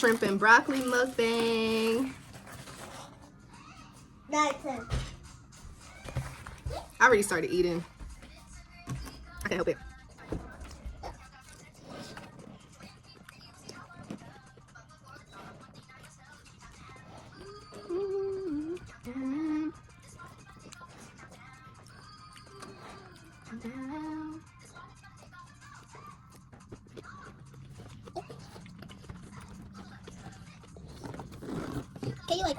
shrimp and broccoli mukbang. That's I already started eating. I can't help it. Can you like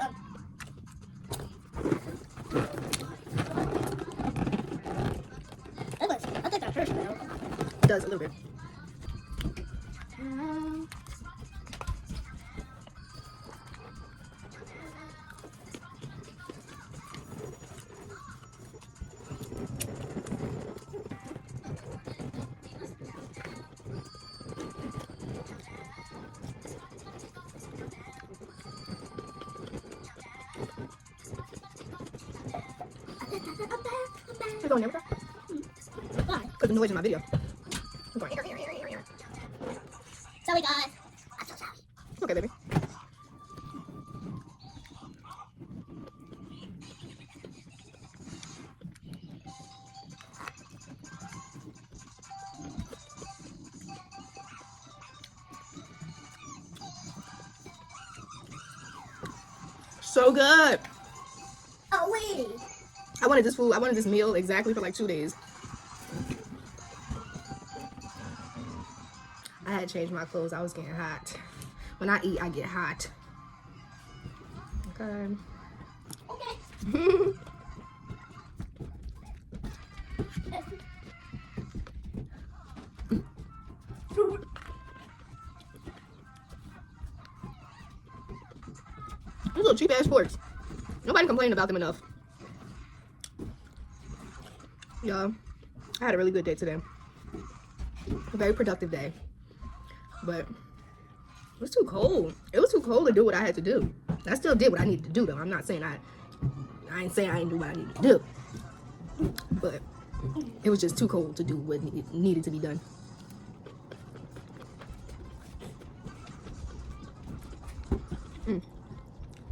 I think that hurts now. It does a little bit. You're going there with that? Why? Because the noise in my video. I'm going. Sorry guys. I'm so sorry. It's okay, baby. So good. Oh wait. I wanted this food. I wanted this meal exactly for like 2 days. I had changed my clothes. I was getting hot. When I eat, I get hot. Okay. Okay. These little cheap ass forks. Nobody complained about them enough. Y'all, I had a really good day today. A very productive day. But it was too cold. It was too cold to do what I had to do. I still did what I needed to do though. I'm not saying I ain't saying I didn't do what I needed to do. But it was just too cold to do what needed to be done.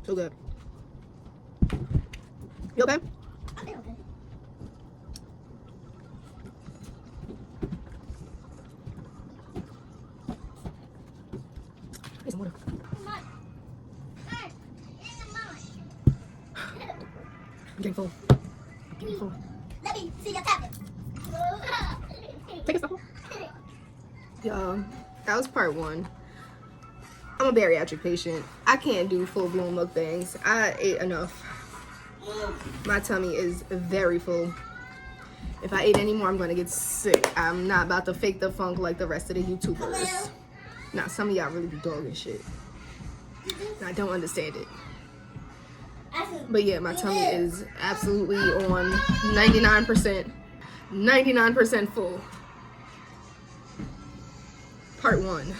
So good. You okay? I think okay. Need some water. I'm getting full. I'm getting full. Let me see your tablet. Take a stop. Y'all, that was part 1. I'm a bariatric patient. I can't do full-blown mukbangs. I ate enough. My tummy is very full. If I ate any more, I'm gonna get sick. I'm not about to fake the funk like the rest of the YouTubers. Now, some of y'all really be dogging shit. And I don't understand it. But yeah, my tummy is absolutely on 99% full. Part 1.